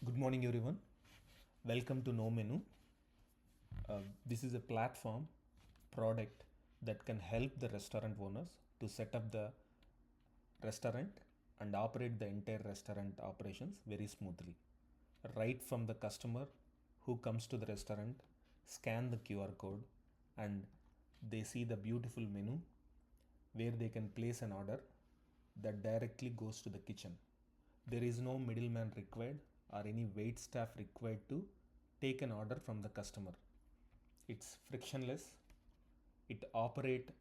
Good morning, everyone. Welcome to NoMenu. This is a platform product that can help the restaurant owners to set up the restaurant and operate the entire restaurant operations very smoothly. Right from the customer who comes to the restaurant, scan the QR code, and they see the beautiful menu where they can place an order that directly goes to the kitchen. There is no middleman required or any wait staff required to take an order from the customer. It's frictionless. It operates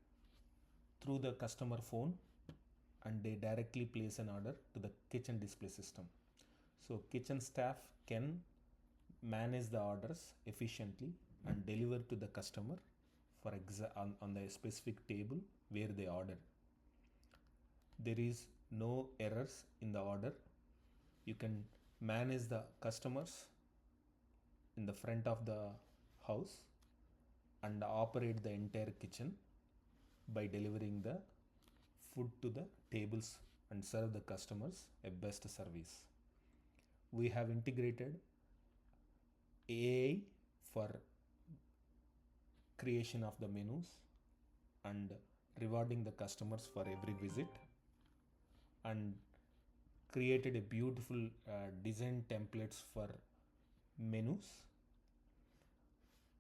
through the customer phone and they directly place an order to the kitchen display system. So kitchen staff can manage the orders efficiently and deliver to the customer on the specific table where they order. There is no errors in the order. You can manage the customers in the front of the house and operate the entire kitchen by delivering the food to the tables and serve the customers a best service. We have integrated AI for creation of the menus and rewarding the customers for every visit, and created a beautiful design templates for menus.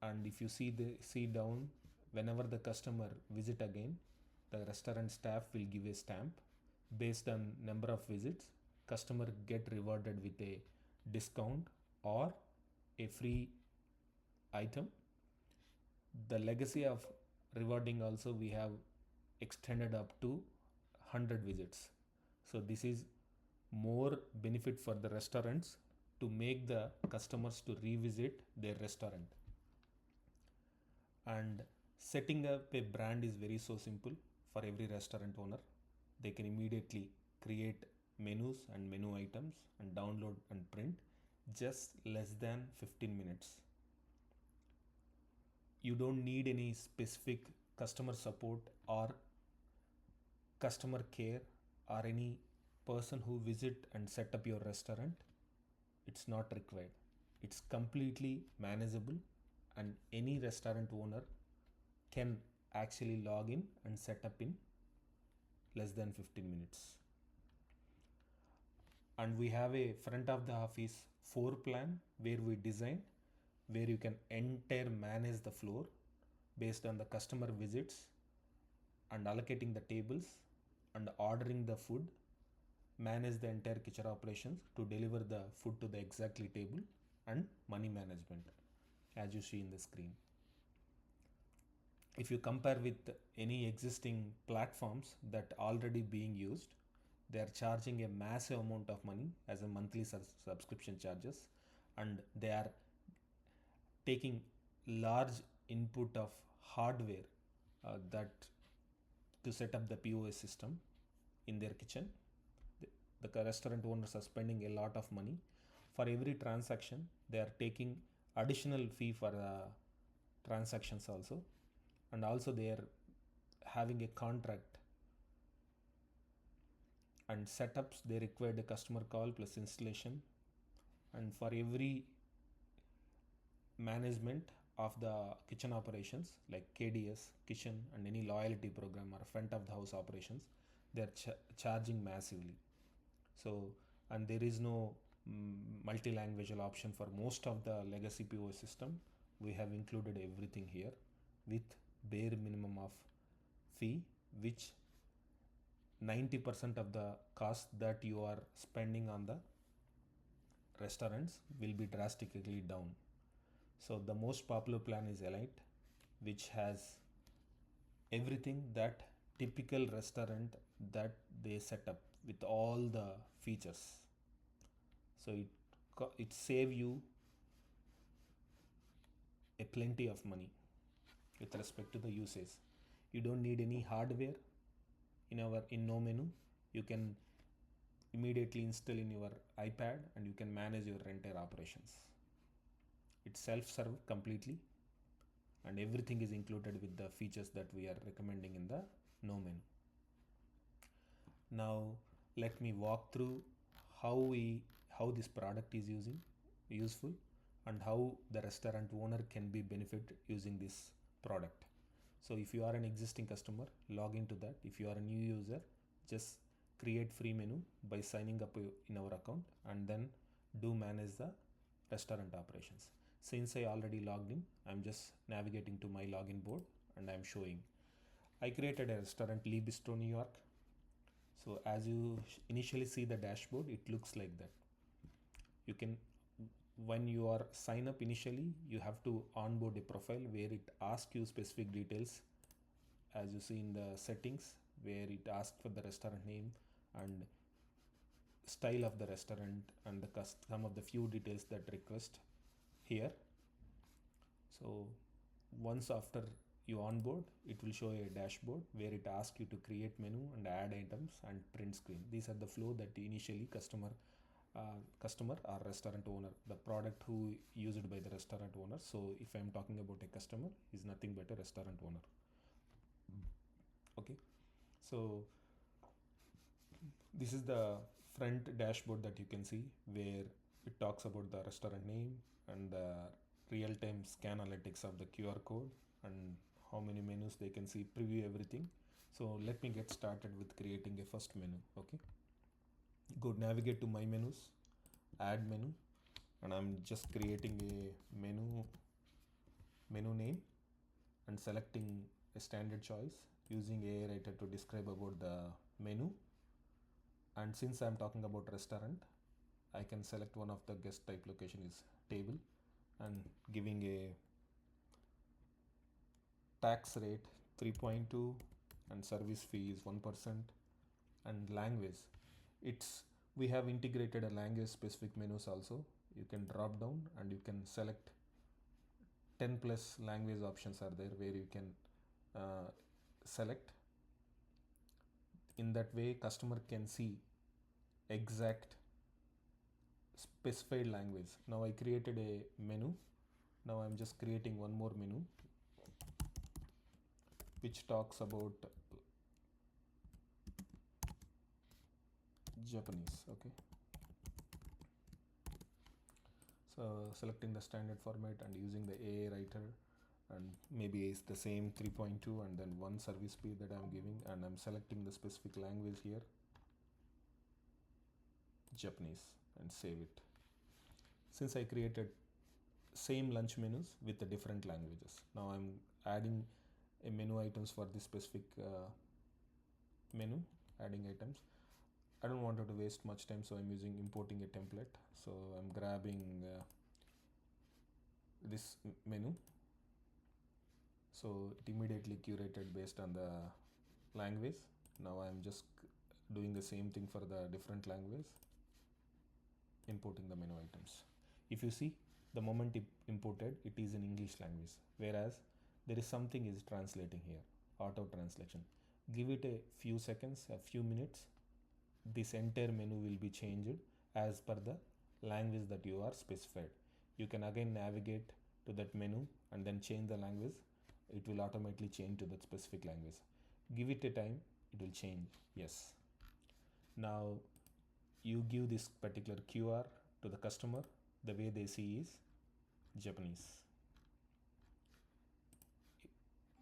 And if you see down, whenever the customer visit again, the restaurant staff will give a stamp based on number of visits. Customer get rewarded with a discount or a free item. The legacy of rewarding also we have extended up to 100 visits. So this is more benefit for the restaurants to make the customers to revisit their restaurant. And setting up a brand is very so simple for every restaurant owner. They can immediately create menus and menu items and download and print just less than 15 minutes. You don't need any specific customer support or customer care or any person who visit and set up your restaurant. It's not required. It's completely manageable and any restaurant owner can actually log in and set up in less than 15 minutes. And we have a front of the office floor plan where we design, where you can entire manage the floor based on the customer visits and allocating the tables and ordering the food, manage the entire kitchen operations to deliver the food to the exactly table, and money management as you see in the screen. If you compare with any existing platforms that already being used, they are charging a massive amount of money as a monthly subscription charges, and they are taking large input of hardware that to set up the POS system in their kitchen. The restaurant owners are spending a lot of money. For every transaction, they are taking additional fee for transactions also, and also they are having a contract and setups. They require the customer call plus installation, and for every management of the kitchen operations like KDS, kitchen, and any loyalty program or front of the house operations, they are charging massively. So, and there is no multi-language option for most of the legacy POS system. We have included everything here with bare minimum of fee, which 90% of the cost that you are spending on the restaurants will be drastically down. So the most popular plan is Elite, which has everything that typical restaurant that they set up with all the features. So it save you a plenty of money with respect to the usage. You don't need any hardware in NoMenu. You can immediately install in your iPad and you can manage your entire operations. It's self-serve completely, and everything is included with the features that we are recommending in the NoMenu. Now let me walk through how this product is using useful, and how the restaurant owner can be benefit using this product. So if you are an existing customer, log into that. If you are a new user, just create free menu by signing up in our account, and then do manage the restaurant operations. Since I already logged in, I'm just navigating to my login board and I'm showing. I created a restaurant, Lee Bistro, New York. So as you initially see the dashboard, it looks like that. You can, when you are sign up initially, you have to onboard a profile where it asks you specific details, as you see in the settings, where it asks for the restaurant name and style of the restaurant and the some of the few details that request here. So once after you onboard, it will show a dashboard where it asks you to create menu and add items and print screen. These are the flow that initially customer or restaurant owner, the product who used by the restaurant owner. So if I'm talking about a customer, is nothing but a restaurant owner. Okay, so this is the front dashboard that you can see, where it talks about the restaurant name and the real-time scan analytics of the QR code and how many menus they can see, preview everything. So let me get started with creating a first menu. Okay, go navigate to my menus, add menu, and I'm just creating a menu name and selecting a standard choice using AI writer to describe about the menu. And since I'm talking about restaurant, I can select one of the guest type location is table and giving a tax rate 3.2 and service fee is 1%, and language, it's we have integrated a language specific menus also. You can drop down and you can select 10 plus language options are there where you can select. In that way, customer can see exact specified language. Now I created a menu. Now I'm just creating one more menu which talks about Japanese. Okay, so selecting the standard format and using the AI writer, and maybe it's the same 3.2 and then one service fee that I'm giving, and I'm selecting the specific language here, Japanese, and save it. Since I created same lunch menus with the different languages, now I'm adding a menu items for this specific menu, adding items. I don't want to waste much time, so I'm using importing a template. So I'm grabbing this menu. So it immediately curated based on the language. Now I'm just doing the same thing for the different language, importing the menu items. If you see, the moment it imported, it is in English language, whereas there is something is translating here, auto translation. Give it a few seconds, a few minutes, this entire menu will be changed as per the language that you are specified. You can again navigate to that menu and then change the language. It will automatically change to that specific language. Give it a time, it will change. Yes. Now you give this particular QR to the customer, the way they see is Japanese.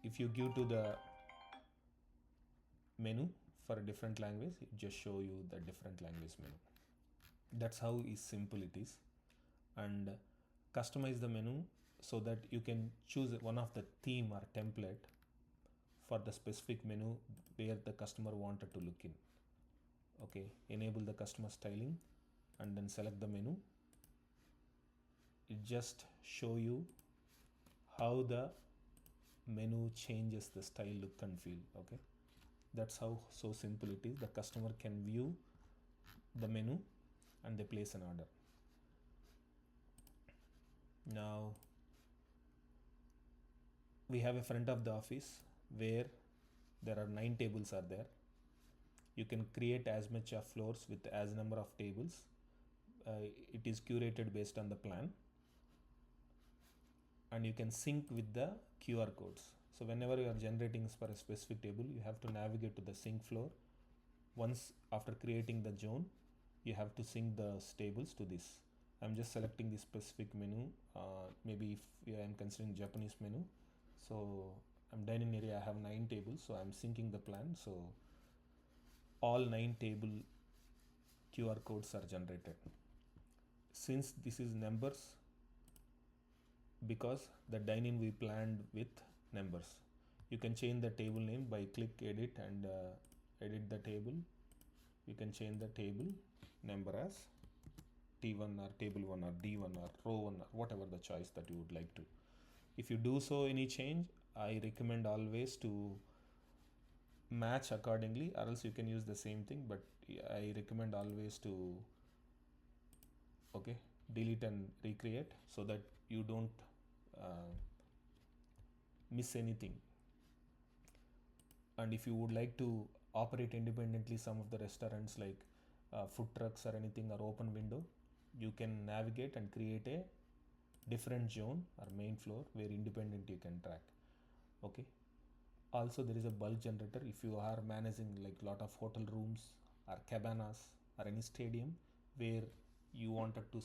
If you give to the menu for a different language, it just show you the different language menu. That's how simple it is. And customize the menu so that you can choose one of the theme or template for the specific menu where the customer wanted to look in. Okay, enable the customer styling and then select the menu. It just show you how the menu changes the style, look and feel. Okay, that's how so simple it is. The customer can view the menu and they place an order. Now we have a front of the office where there are 9 tables are there. You can create as much of floors with as number of tables. It is curated based on the plan, and you can sync with the QR codes. So whenever you are generating for a specific table, you have to navigate to the sync floor. Once after creating the zone, you have to sync the tables to this, I'm just selecting the specific menu. Maybe if I'm considering Japanese menu, so I'm dining area, I have 9 tables, so I'm syncing the plan. So all 9 table QR codes are generated. Since this is numbers, because the dining we planned with numbers, you can change the table name by click edit and edit the table. You can change the table number as T1 or table 1 or D1 or row 1 or whatever the choice that you would like to. If you do so any change, I recommend always to match accordingly, or else you can use the same thing, but I recommend always to delete and recreate so that you don't miss anything. And if you would like to operate independently, some of the restaurants like food trucks or anything or open window, you can navigate and create a different zone or main floor where independent you can track. Okay. Also there is a bulk generator if you are managing like lot of hotel rooms or cabanas or any stadium where you wanted to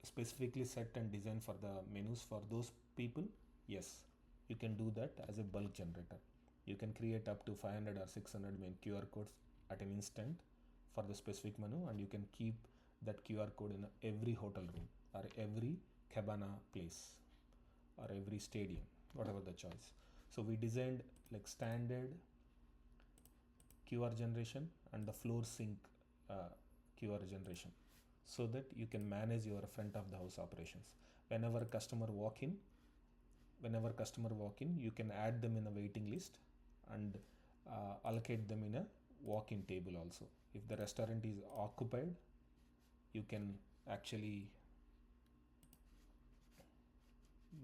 specifically set and design for the menus for those people. Yes, you can do that as a bulk generator. You can create up to 500 or 600 main QR codes at an instant for the specific menu, and you can keep that QR code in every hotel room or every cabana place or every stadium, whatever the choice. So we designed like standard QR generation and the floor sync QR generation so that you can manage your front of the house operations. Whenever customer walk in, you can add them in a waiting list and allocate them in a walk-in table also. If the restaurant is occupied, you can actually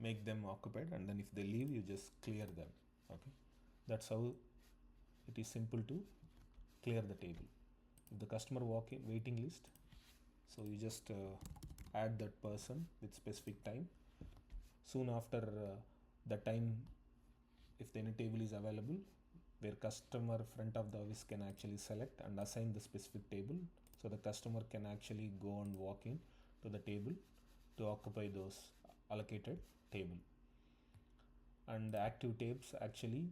make them occupied, and then if they leave, you just clear them. Okay, that's how it is simple to clear the table. If the customer walk in waiting list, so you just add that person with specific time. Soon after the time, if any table is available, where customer front of the office can actually select and assign the specific table, so the customer can actually go and walk in to the table to occupy those allocated table. And the active tabs actually,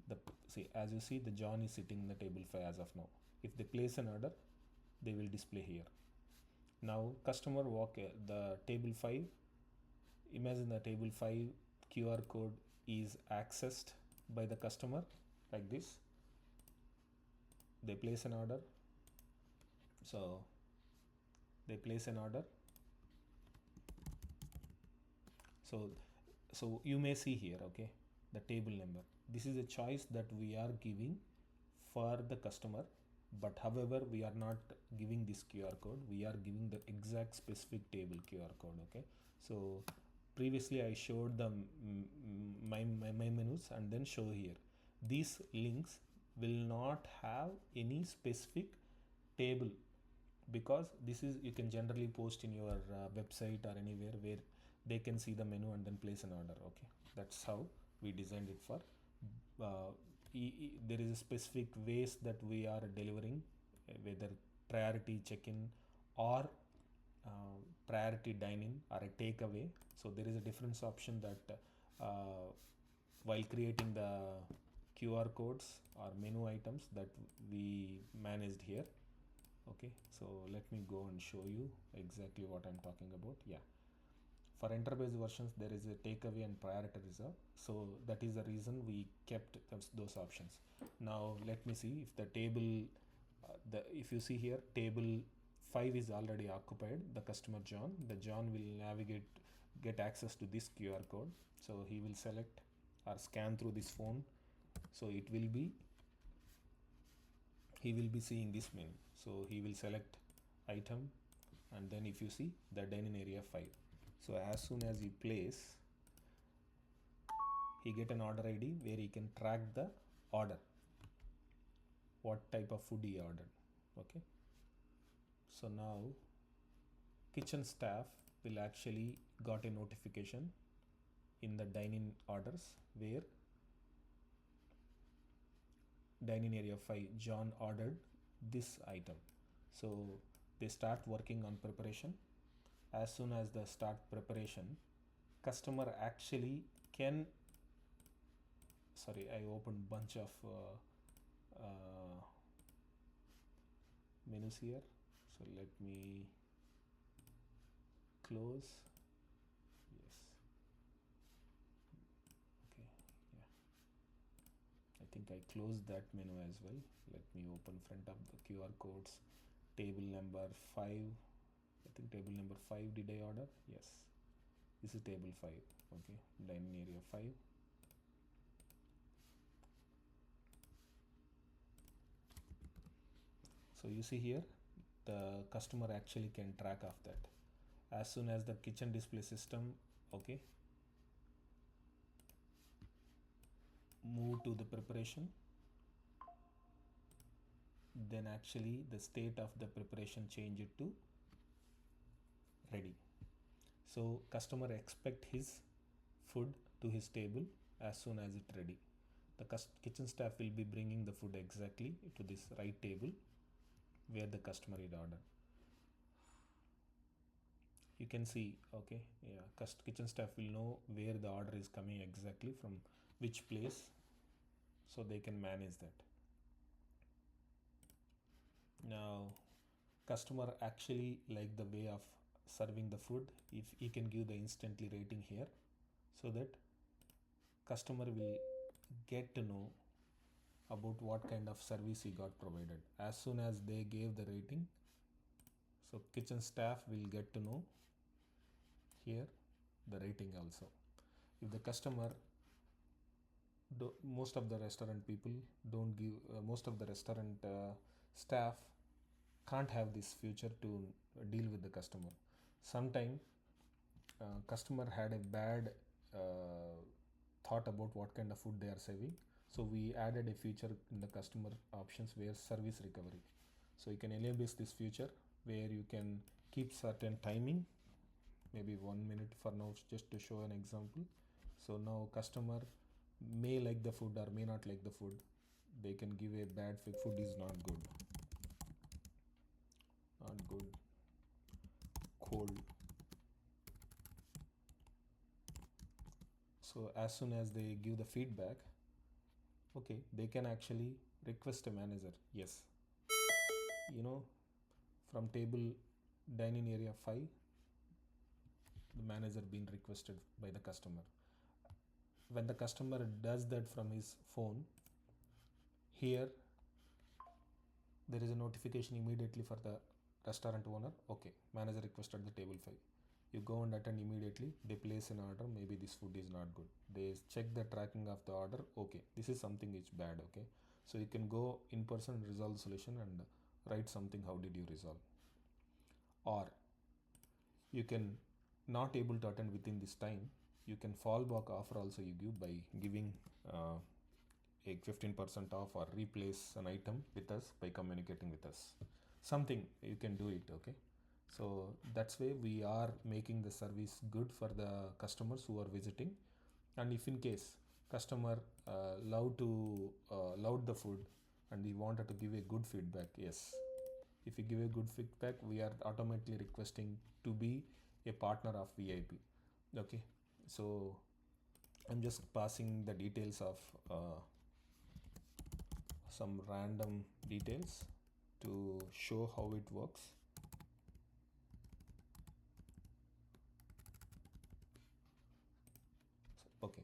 as you see, the John is sitting in the table 5 as of now. If they place an order, they will display here. Now customer walk the table 5. Imagine the table 5 QR code is accessed by the customer like this. They place an order. So they place an order. So you may see here, okay, the table number. This is a choice that we are giving for the customer, but however we are not giving this QR code, we are giving the exact specific table QR code. Okay, so previously I showed the my menus and then show here. These links will not have any specific table, because this is, you can generally post in your website or anywhere where they can see the menu and then place an order. Okay, that's how we designed it for. There is a specific ways that we are delivering, whether priority check-in or priority dine-in or a takeaway. So there is a difference option that while creating the QR codes or menu items that we managed here. Okay, so let me go and show you exactly what I'm talking about. Yeah, for enterprise versions there is a takeaway and priority reserve, so that is the reason we kept those options. Now let me see if the table if you see here, table 5 is already occupied, the customer John. The John will get access to this QR code, so he will select or scan through this phone, so he will be seeing this menu. So he will select item, and then if you see the dining area 5, so as soon as he place, he get an order ID where he can track the order, what type of food he ordered. Okay, so now kitchen staff will actually got a notification in the dining orders where dining area 5 John ordered this item. So they start working on preparation. as soon as the start preparation, customer actually can, sorry, I opened bunch of menus here, so let me close. Yes, okay, yeah, I think I closed that menu as well. Let me open front of the QR codes, table number 5. I think table number 5 did I order? Yes, this is table 5. Okay, dining area 5. So you see here, the customer actually can track of that. As soon as the kitchen display system, okay, move to the preparation, then actually the state of the preparation change it to ready. So customer expect his food to his table as soon as it ready. The kitchen staff will be bringing the food exactly to this right table where the customer is order. You can see, okay, yeah, kitchen staff will know where the order is coming exactly from which place, so they can manage that. Now customer actually like the way of serving the food, if he can give the instantly rating here, so that customer will get to know about what kind of service he got provided. As soon as they gave the rating, so kitchen staff will get to know here the rating also. If the customer most of the restaurant people don't give, most of the restaurant staff can't have this feature to deal with the customer. Sometime customer had a bad thought about what kind of food they are serving, so we added a feature in the customer options where service recovery. So you can enable this feature where you can keep certain timing, maybe 1 minute for now, just to show an example. So now customer may like the food or may not like the food. They can give a bad food is not good, cold. So as soon as they give the feedback, okay, they can actually request a manager. Yes, you know, from table dining area 5, the manager being requested by the customer. When the customer does that from his phone, here there is a notification immediately for the restaurant owner. Okay, manager requested the table 5. You go and attend immediately. They place an order. Maybe this food is not good. They check the tracking of the order. Okay, this is something which bad. Okay, so you can go in person, resolve the solution, and write something. How did you resolve? Or you can not able to attend within this time. You can fallback offer also you give by giving a 15% off or replace an item with us by communicating with us. Something you can do it. Okay, so that's way we are making the service good for the customers who are visiting. And if in case customer loved the food and we wanted to give a good feedback, yes, if you give a good feedback, we are automatically requesting to be a partner of VIP. Okay, so I'm just passing the details of some random details to show how it works. Okay,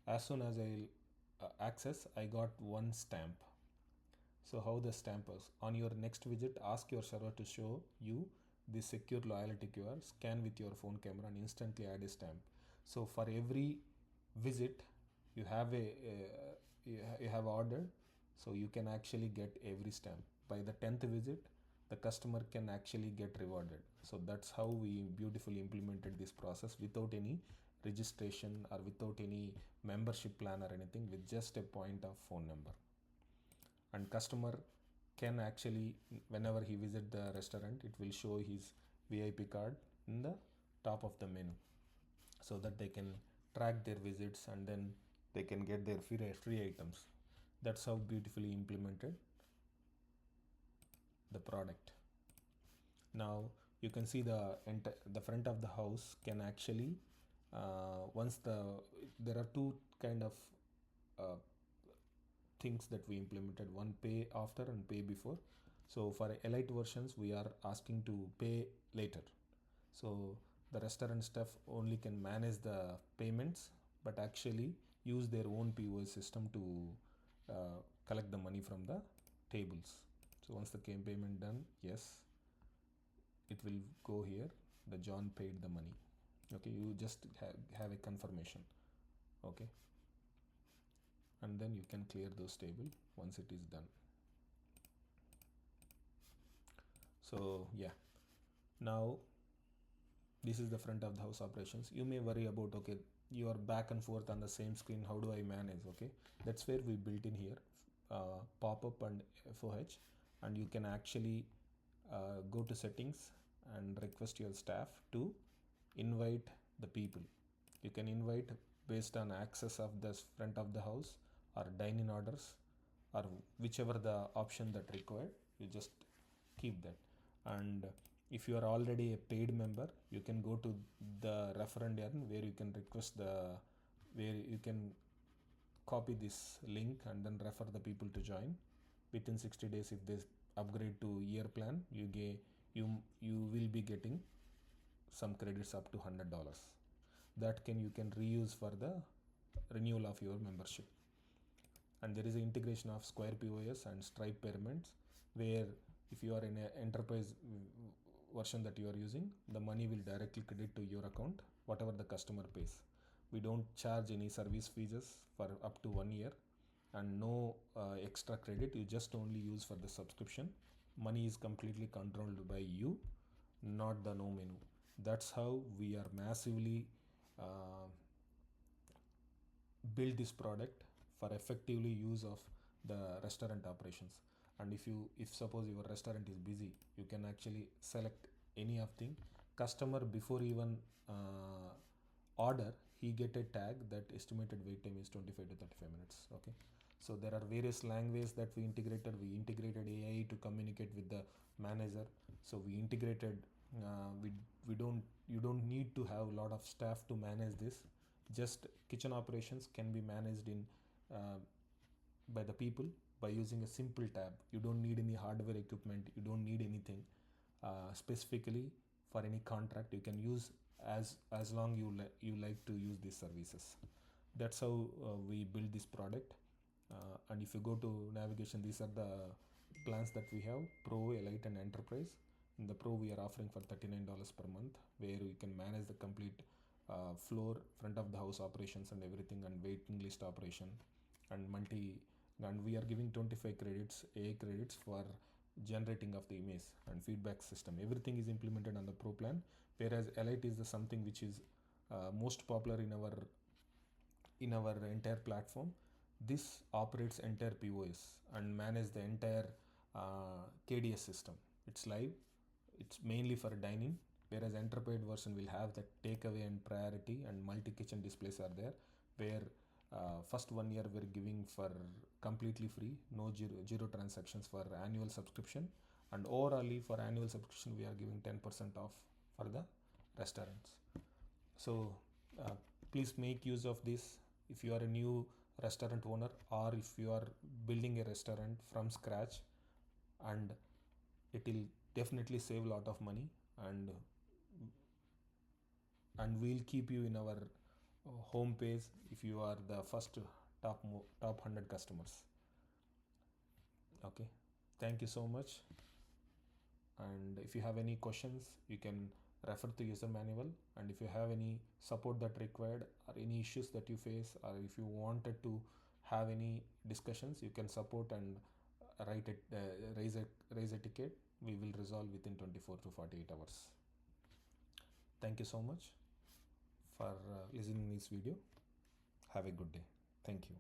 as soon as I access, I got one stamp. So how the stamp is on your next visit, ask your server to show you the secure loyalty QR, scan with your phone camera and instantly add a stamp. So for every visit you have you have ordered, so you can actually get every stamp. By the 10th visit, the customer can actually get rewarded. So that's how we beautifully implemented this process without any registration or without any membership plan or anything, with just a point of phone number. And customer can actually, whenever he visit the restaurant, it will show his VIP card in the top of the menu, so that they can track their visits and then they can get their free items. That's how beautifully implemented the product. Now you can see the front of the house can actually once there are two kind of uh, things that we implemented, one pay after and pay before. So for elite versions we are asking to pay later, so the restaurant staff only can manage the payments but actually use their own POS system to collect the money from the tables. So once the payment done, yes, it will go here, the John paid the money. Okay, you just have a confirmation. Okay, and then you can clear those table once it is done. So yeah, now this is the front of the house operations. You may worry about, okay, you are back and forth on the same screen, how do I manage? Okay, that's where we built in here pop-up and FOH, and you can actually go to settings and request your staff to invite the people. You can invite based on access of the front of the house or dine-in orders or whichever the option that required, you just keep that. And if you are already a paid member, you can go to the referendum where you can request where you can copy this link and then refer the people to join. Within 60 days, if they upgrade to year plan, you will be getting some credits up to $100 that you can reuse for the renewal of your membership. And there is an integration of Square POS and Stripe payments, where if you are in an enterprise version that you are using, the money will directly credit to your account, whatever the customer pays. We don't charge any service fees for up to 1 year, and no extra credit. You just only use for the subscription. Money is completely controlled by you, not the NoMenu. That's how we are massively uh, build this product for effectively use of the restaurant operations. And if suppose your restaurant is busy, you can actually select any of thing. Customer before even order, he get a tag that estimated wait time is 25 to 35 minutes. Okay, so there are various languages that we integrated AI to communicate with the manager. So we integrated we don't you don't need to have a lot of staff to manage this. Just kitchen operations can be managed in uh, by the people by using a simple tab. You don't need any hardware equipment, you don't need anything specifically for any contract. You can use as long you like to use these services. That's how we build this product. And if you go to navigation, these are the plans that we have: Pro, Elite and Enterprise. In the Pro we are offering for $39 per month, where you can manage the complete floor, front of the house operations and everything, and waiting list operation and and we are giving 25 credits, AI credits, for generating of the image and feedback system. Everything is implemented on the Pro plan, whereas Elite is the something which is most popular in our entire platform. This operates entire POS and manage the entire KDS system. It's live. It's mainly for dining, whereas enterprise version will have the takeaway and priority and multi-kitchen displays are there, where first 1 year we're giving for completely free, no zero transactions for annual subscription, and overall for annual subscription we are giving 10% off for the restaurants. So uh, please make use of this. If you are a new restaurant owner, or if you are building a restaurant from scratch, and it will definitely save a lot of money, and we'll keep you in our home page if you are the first top 100 customers. Okay, thank you so much. And if you have any questions, you can refer to user manual. And if you have any support that required, or any issues that you face, or if you wanted to have any discussions, you can support and raise a ticket. We will resolve within 24 to 48 hours. Thank you so much for listening this video. Have a good day. Thank you.